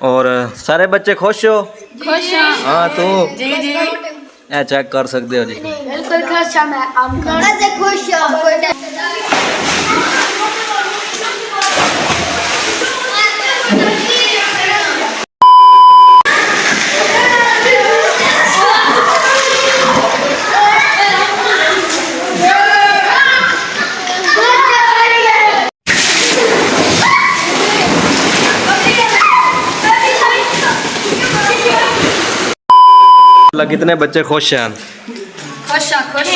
और सारे बच्चे खुश हो? खुश हाँ तू जी जी ए चेक कर सकते हो जी। बिल्कुल खुश हूं मैं आप खुश कितने बच्चे खुश हैं? खुश खुश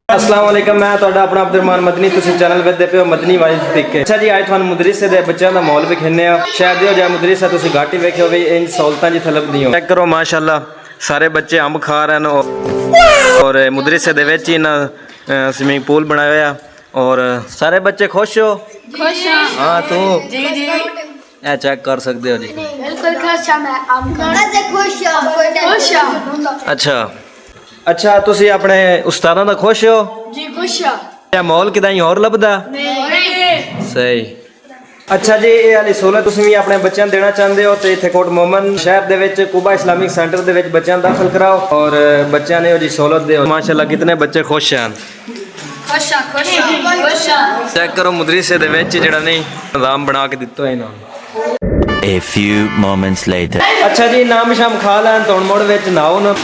अस्सलाम वालेकुम, मैं ਤੁਹਾਡਾ ਆਪਣਾ ਅਬਦੁਰਮਾਨ ਮਦਨੀ। ਤੁਸੀਂ ਚੈਨਲ ਵੇਖਦੇ ਪਿਓ ਮਦਨੀ ਵਾਈਜ਼ ਪਿਕ। ਅੱਛਾ ਜੀ, ਅੱਜ ਤੁਹਾਨੂੰ ਮਦਰਸੇ ਦੇ ਬੱਚਿਆਂ ਦਾ ਮਾਹੌਲ ਵਿਖਾਉਂਦੇ ਆ। ਸ਼ਾਇਦ ਇਹੋ ਜਿਹਾ ਮਦਰਸਾ ਤੁਸੀਂ ਘੱਟ ਹੀ ਵੇਖਿਓ ਵੀ ਇੰਜ ਸਹੂਲਤਾਂ ਜਿੱਥੇ ਲੱਭਦੀਆਂ। ਚੈੱਕ ਕਰੋ ਮਾਸ਼ਾਅੱਲਾ, ਸਾਰੇ ਬੱਚੇ ਅੰਬ ਖਾ ਰਹੇ ਨੇ ਔਰ ਮਦਰਸੇ ਦੇ ਵਿੱਚ ਹੀ ਨਾ ਸਵਿਮਿੰਗ ਪੂਲ ਬਣਾਇਆ ਹੋਇਆ ਔਰ ਸਾਰੇ ਬੱਚੇ ਖੁਸ਼ ਹੋ? खुश हाँ तू जी जी ए चेक कर सकते हो जी। बिल्कुल खुश हूं मैं आप खुश अच्छा अच्छा, ਤੁਸੀਂ ਆਪਣੇ ਉਸਤਾਦਾਂ ਦਾ ਖੁਸ਼ ਹੋ? जी खुश ਇਹ ਮਾਹੌਲ ਕਿਦਾਂ ਹੀ ਹੋਰ ਲੱਭਦਾ? नहीं ਸਹੀ। ਅੱਛਾ ਜੀ, ਇਹ ਵਾਲੀ ਸਹੂਲਤ ਤੁਸੀਂ ਵੀ ਆਪਣੇ ਬੱਚਿਆਂ ਨੂੰ ਦੇਣਾ ਚਾਹੁੰਦੇ ਹੋ ਤੇ ਇੱਥੇ ਕੋਟ ਮੋਮਨ ਸ਼ਹਿਰ ਦੇ ਵਿੱਚ ਕੁਬਾ ਇਸਲਾਮਿਕ ਸੈਂਟਰ ਦੇ ਵਿੱਚ ਬੱਚਿਆਂ ਨੂੰ ਦਾਖਲ ਕਰਾਓ ਔਰ ਬੱਚਿਆਂ ਨੇ ਉਹ ਜੀ ਸਹੂਲਤ ਦਿਓ। ਮਾਸ਼ਾਅੱਲਾ ਕਿਤਨੇ ਬੱਚੇ ਖੁਸ਼ ਹਨ। खुश ਚੈੱਕ ਕਰੋ ਮਦਰਸੇ ਦੇ ਵਿੱਚ ਜਿਹੜਾ ਨਹੀਂ ਨਿਜ਼ਾਮ ਬਣਾ ਕੇ ਦਿੱਤਾ ਹੈ ਇਹਨਾਂ ਨੂੰ। A few moments later. ਅੱਛਾ ਜੀ, ਨਾਮ ਸ਼ਾਮ ਖਾ ਲੈਣ ਧੁਣ ਮੁੜ ਵਿੱਚ ਨਾਓ ਨਾ।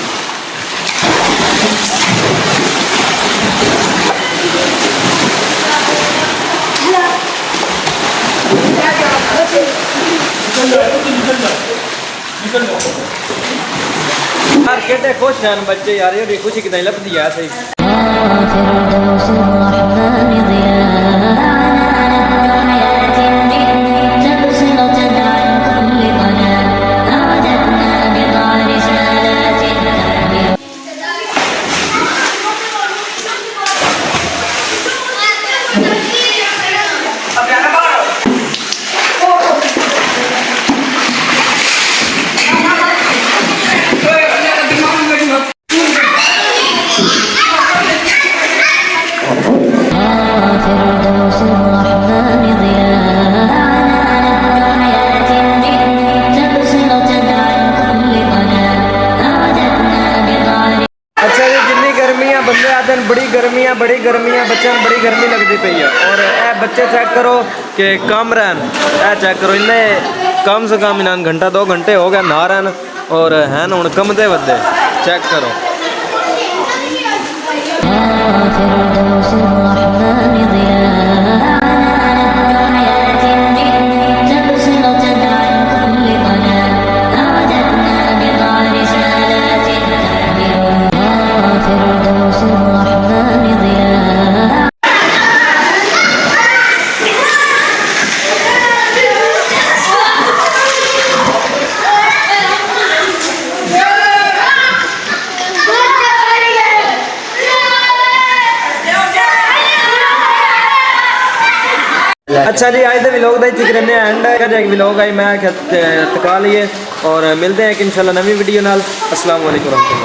यार कितने खुश हैं बच्चे यार, ये खुशी कितनी लभदी है सही। बड़ी गर्मियाँ बच्चों बड़ी गर्मी लगती पई है और ए बच्चे चेक करो कि कम रहन। ए चेक करो इन्हें कम से कम इन्हें घंटा 2 घंटे हो गए नहा रहन और हैं हुण कमदे वधे। चेक करो अच्छा जी, आज के व्लॉग का इत्थे करने एंड है। व्लॉग आई मैं तका लिए और मिलते हैं एक इंशाल्लाह नवी वीडियो नाल। अस्सलाम वालेकुम।